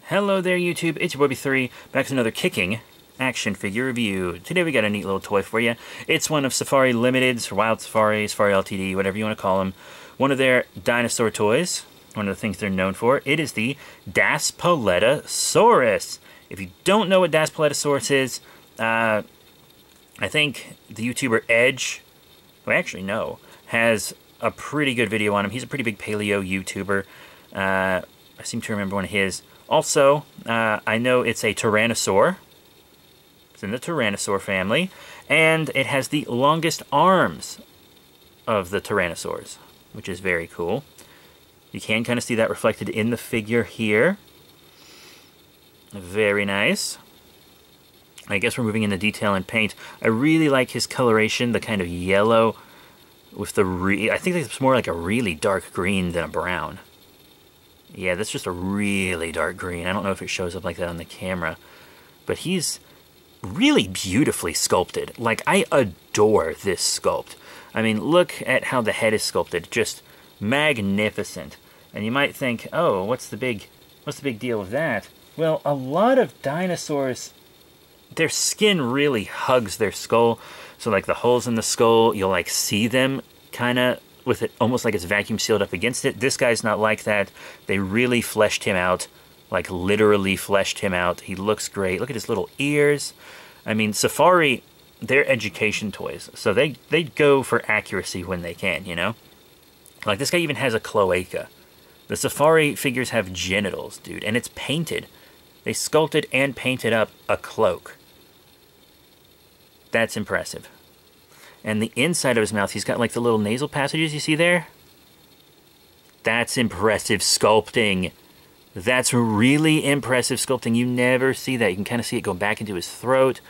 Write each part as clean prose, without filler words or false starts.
Hello there YouTube, it's your boy B3, back with another kicking action figure review. Today we got a neat little toy for you. It's one of Safari Limited's, Wild Safari, Safari LTD, whatever you want to call them. One of their dinosaur toys, one of the things they're known for. It is the Daspletosaurus. If you don't know what Daspletosaurus is, I think the YouTuber Edge, well actually no, has a pretty good video on him. He's a pretty big paleo YouTuber. I seem to remember one of his. Also, I know it's a Tyrannosaur. It's in the Tyrannosaur family. And it has the longest arms of the Tyrannosaurs, which is very cool. You can kind of see that reflected in the figure here. Very nice. I guess we're moving into detail and paint. I really like his coloration, the kind of yellow with the I think it's more like a really dark green than a brown. Yeah, that's just a really dark green. I don't know if it shows up like that on the camera. But he's really beautifully sculpted. Like, I adore this sculpt. I mean, look at how the head is sculpted. Just magnificent. And you might think, oh, what's the big deal of that? Well, a lot of dinosaurs, their skin really hugs their skull. So, like, the holes in the skull, you'll, like, see them kind of with it almost like it's vacuum sealed up against it. This guy's not like that. They really fleshed him out, like literally fleshed him out. He looks great. Look at his little ears. I mean, Safari, they're education toys, so they go for accuracy when they can, you know? Like this guy even has a cloaca. The Safari figures have genitals, dude, and it's painted. They sculpted and painted up a cloak. That's impressive. And the inside of his mouth, he's got like the little nasal passages you see there. That's impressive sculpting. That's really impressive sculpting. You never see that. You can kind of see it go back into his throat.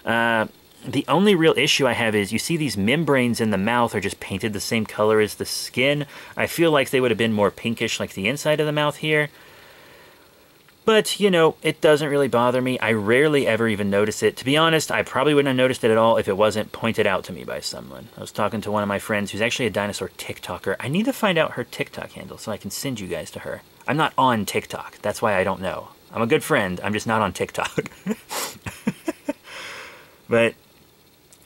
The only real issue I have is you see these membranes in the mouth are just painted the same color as the skin. I feel like they would have been more pinkish like the inside of the mouth here. But, you know, it doesn't really bother me. I rarely ever even notice it. To be honest, I probably wouldn't have noticed it at all if it wasn't pointed out to me by someone. I was talking to one of my friends who's actually a dinosaur TikToker. I need to find out her TikTok handle so I can send you guys to her. I'm not on TikTok. That's why I don't know. I'm a good friend. I'm just not on TikTok. But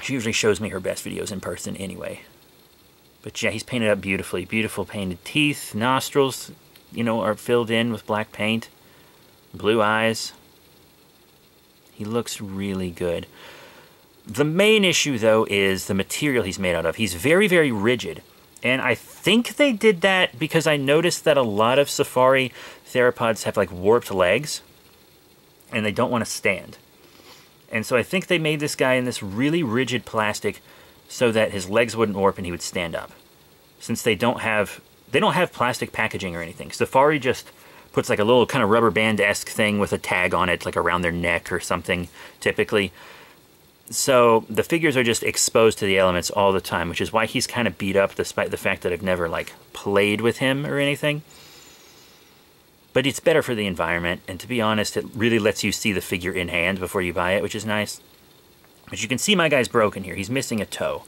she usually shows me her best videos in person anyway. But yeah, he's painted up beautifully. Beautiful painted teeth. Nostrils, you know, are filled in with black paint. Blue eyes. He looks really good. The main issue, though, is the material he's made out of. He's very, very rigid. And I think they did that because I noticed that a lot of Safari theropods have, like, warped legs. And they don't want to stand. And so I think they made this guy in this really rigid plastic so that his legs wouldn't warp and he would stand up. Since they don't have plastic packaging or anything. Safari just puts like a little kind of rubber band-esque thing with a tag on it, like around their neck or something, typically. So the figures are just exposed to the elements all the time, which is why he's kind of beat up, despite the fact that I've never, like, played with him or anything. But it's better for the environment, and to be honest, it really lets you see the figure in hand before you buy it, which is nice. But you can see my guy's broken here. He's missing a toe.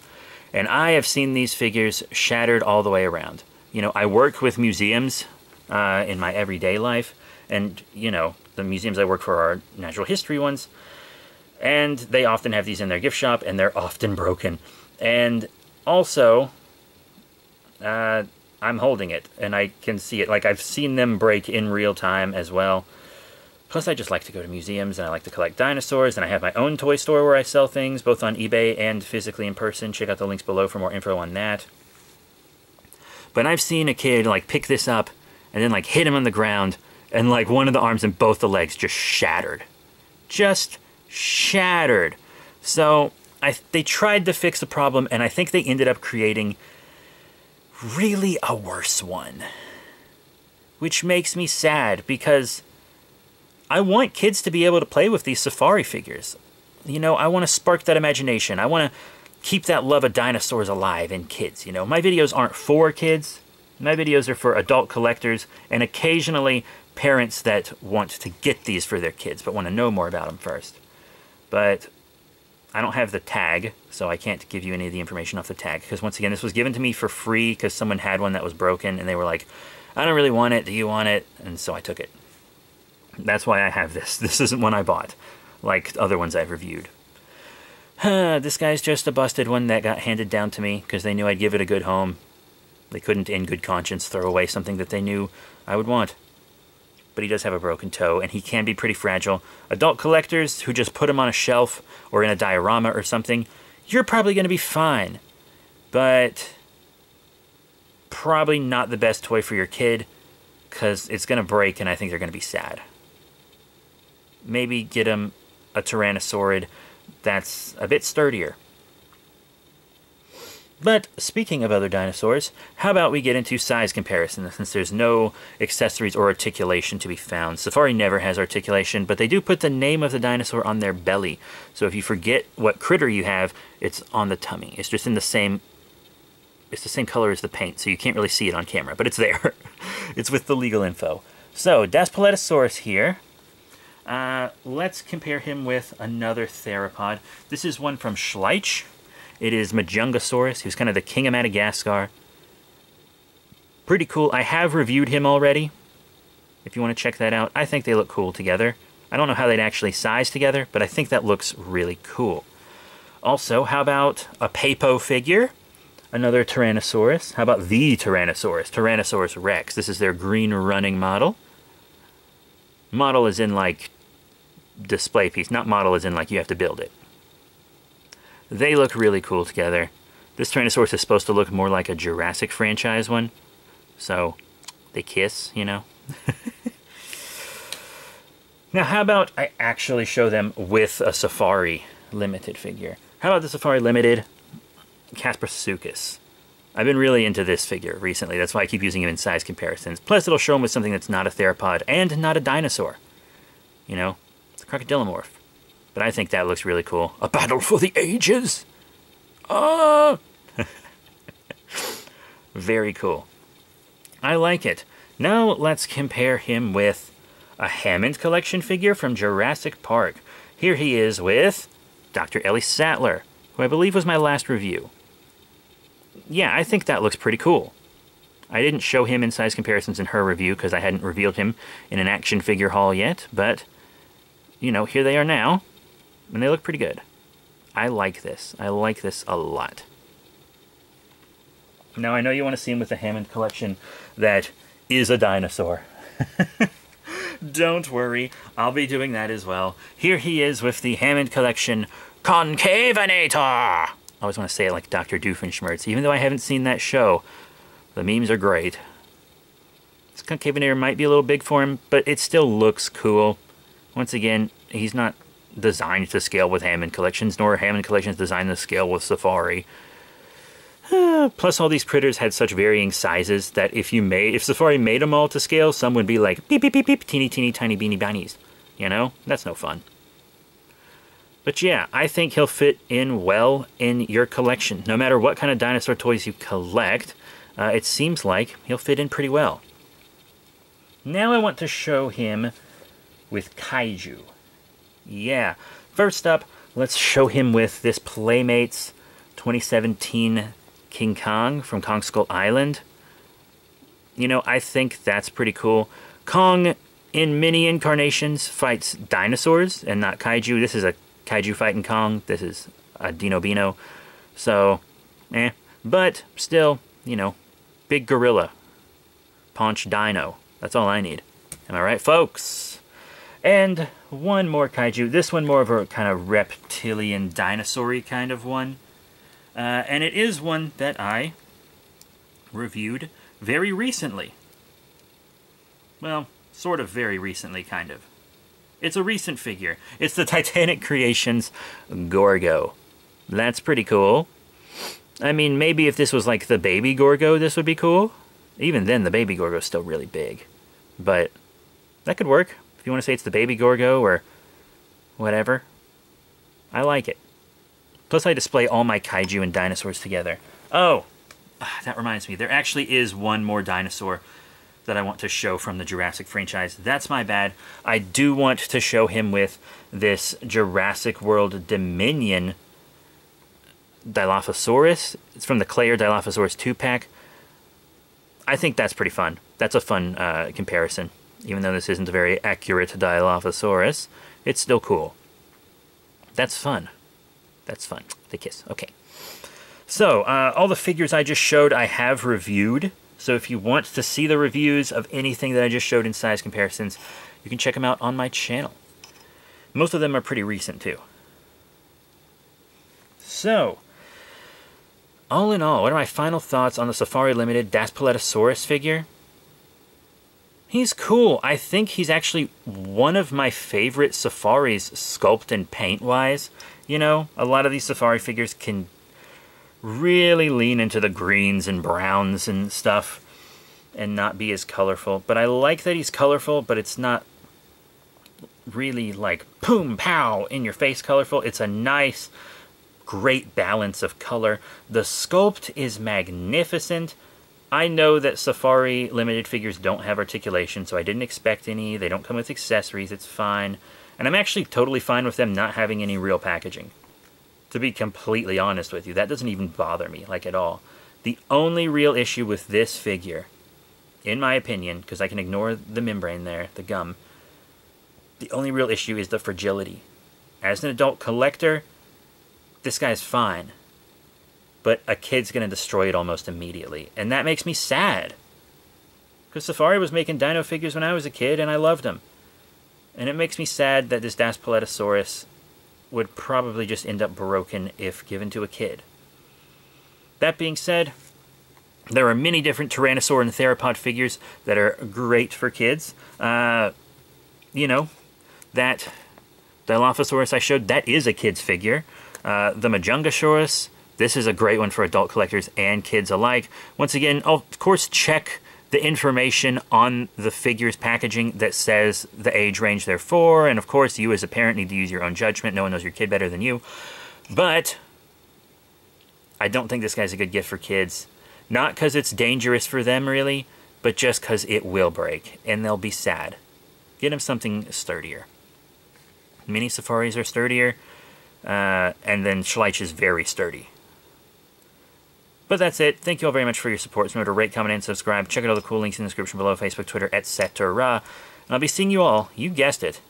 And I have seen these figures shattered all the way around. You know, I work with museums in my everyday life, and you know, the museums I work for are natural history ones, and they often have these in their gift shop, and they're often broken. And also, I'm holding it, and I can see it. Like, I've seen them break in real time as well. Plus, I just like to go to museums, and I like to collect dinosaurs, and I have my own toy store where I sell things, both on eBay and physically in person. Check out the links below for more info on that. But I've seen a kid, like, pick this up and then, like, hit him on the ground, and, like, one of the arms and both the legs just shattered. Just shattered. So, they tried to fix the problem, and I think they ended up creating really a worse one. Which makes me sad, because I want kids to be able to play with these Safari figures. You know, I want to spark that imagination. I want to keep that love of dinosaurs alive in kids, you know. My videos aren't for kids. My videos are for adult collectors and occasionally parents that want to get these for their kids but want to know more about them first. But I don't have the tag, so I can't give you any of the information off the tag. Because once again, this was given to me for free because someone had one that was broken, and they were like, I don't really want it. Do you want it? And so I took it. That's why I have this. This isn't one I bought, like other ones I've reviewed. This guy's just a busted one that got handed down to me because they knew I'd give it a good home. They couldn't, in good conscience, throw away something that they knew I would want. But he does have a broken toe, and he can be pretty fragile. Adult collectors who just put him on a shelf or in a diorama or something, you're probably going to be fine. But probably not the best toy for your kid, because it's going to break, and I think they're going to be sad. Maybe get him a Tyrannosaurid that's a bit sturdier. But speaking of other dinosaurs, how about we get into size comparison, since there's no accessories or articulation to be found. Safari never has articulation, but they do put the name of the dinosaur on their belly. So if you forget what critter you have, it's on the tummy. It's just in the same... It's the same color as the paint, so you can't really see it on camera, but it's there. It's with the legal info. So, Daspletosaurus here. Let's compare him with another theropod. This is one from Schleich. It is Majungasaurus. He was kind of the king of Madagascar. Pretty cool. I have reviewed him already, if you want to check that out. I think they look cool together. I don't know how they'd actually size together, but I think that looks really cool. Also, how about a Papo figure? Another Tyrannosaurus. How about the Tyrannosaurus? Tyrannosaurus Rex. This is their green running model. Model is in, like, display piece. Not model as in, like, you have to build it. They look really cool together. This Tyrannosaurus is supposed to look more like a Jurassic franchise one. So, they kiss, you know? Now, how about I actually show them with a Safari Limited figure? How about the Safari Limited Daspletosaurus? I've been really into this figure recently. That's why I keep using him in size comparisons. Plus, it'll show him with something that's not a theropod and not a dinosaur. You know? It's a crocodilomorph. But I think that looks really cool. A battle for the ages! Ah! Very cool. I like it. Now let's compare him with a Hammond Collection figure from Jurassic Park. Here he is with Dr. Ellie Sattler, who I believe was my last review. Yeah, I think that looks pretty cool. I didn't show him in size comparisons in her review because I hadn't revealed him in an action figure haul yet, but, you know, here they are now. And they look pretty good. I like this. I like this a lot. Now, I know you want to see him with the Hammond Collection that is a dinosaur. Don't worry. I'll be doing that as well. Here he is with the Hammond Collection Concavinator! I always want to say it like Dr. Doofenshmirtz. Even though I haven't seen that show, the memes are great. This Concavinator might be a little big for him, but it still looks cool. Once again, he's not designed to scale with Hammond Collections, nor are Hammond Collections designed to scale with Safari. Plus, all these critters had such varying sizes that if Safari made them all to scale, some would be like beep beep beep beep, teeny teeny tiny beanie bunnies. You know, that's no fun. But yeah, I think he'll fit in well in your collection. No matter what kind of dinosaur toys you collect, it seems like he'll fit in pretty well. Now I want to show him with Kaiju. Yeah, first up, let's show him with this Playmates 2017 King Kong from Kong Skull Island. You know, I think that's pretty cool. Kong, in many incarnations, fights dinosaurs and not kaiju. This is a kaiju fighting Kong. This is a Dino Bino. So, but still, you know, big gorilla. Paunch dino. That's all I need. Am I right, folks? And one more kaiju. This one more of a kind of reptilian dinosaur-y kind of one. And it is one that I reviewed very recently. Well, sort of very recently, kind of. It's a recent figure. It's the Titanic Creations Gorgo. That's pretty cool. I mean, maybe if this was like the baby Gorgo, this would be cool. Even then, the baby Gorgo's still really big. But that could work. If you want to say it's the baby Gorgo or whatever. I like it. Plus, I display all my kaiju and dinosaurs together. Oh, that reminds me. There actually is one more dinosaur that I want to show from the Jurassic franchise. That's my bad. I do want to show him with this Jurassic World Dominion Dilophosaurus. It's from the Clayer Dilophosaurus 2-pack. I think that's pretty fun. That's a fun comparison. Even though this isn't a very accurate Dilophosaurus, it's still cool. That's fun. That's fun. The kiss. Okay. So, all the figures I just showed I have reviewed. So if you want to see the reviews of anything that I just showed in size comparisons, you can check them out on my channel. Most of them are pretty recent too. So, all in all, what are my final thoughts on the Safari Limited Daspletosaurus figure? He's cool. I think he's actually one of my favorite Safaris sculpt and paint-wise. You know, a lot of these Safari figures can really lean into the greens and browns and stuff and not be as colorful. But I like that he's colorful, but it's not really like boom, pow, in your face colorful. It's a nice, great balance of color. The sculpt is magnificent. I know that Safari Limited figures don't have articulation, so I didn't expect any. They don't come with accessories. It's fine. And I'm actually totally fine with them not having any real packaging. To be completely honest with you, that doesn't even bother me, like, at all. The only real issue with this figure, in my opinion, because I can ignore the membrane there, the gum, the only real issue is the fragility. As an adult collector, this guy's fine. But a kid's going to destroy it almost immediately. And that makes me sad. Because Safari was making dino figures when I was a kid, and I loved them. And it makes me sad that this Daspletosaurus would probably just end up broken if given to a kid. That being said, there are many different Tyrannosaur and Theropod figures that are great for kids. You know, that Dilophosaurus I showed, that is a kid's figure. The Majungasaurus, this is a great one for adult collectors and kids alike. Once again, I'll, of course, check the information on the figure's packaging that says the age range they're for, and of course, you as a parent need to use your own judgment. No one knows your kid better than you. But I don't think this guy's a good gift for kids. Not because it's dangerous for them, really, but just because it will break, and they'll be sad. Get them something sturdier. Mini Safaris are sturdier, and then Schleich is very sturdy. But that's it. Thank you all very much for your support. Remember to rate, comment, and subscribe. Check out all the cool links in the description below, Facebook, Twitter, etc. And I'll be seeing you all, you guessed it,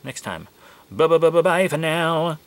next time. Bye-bye for now.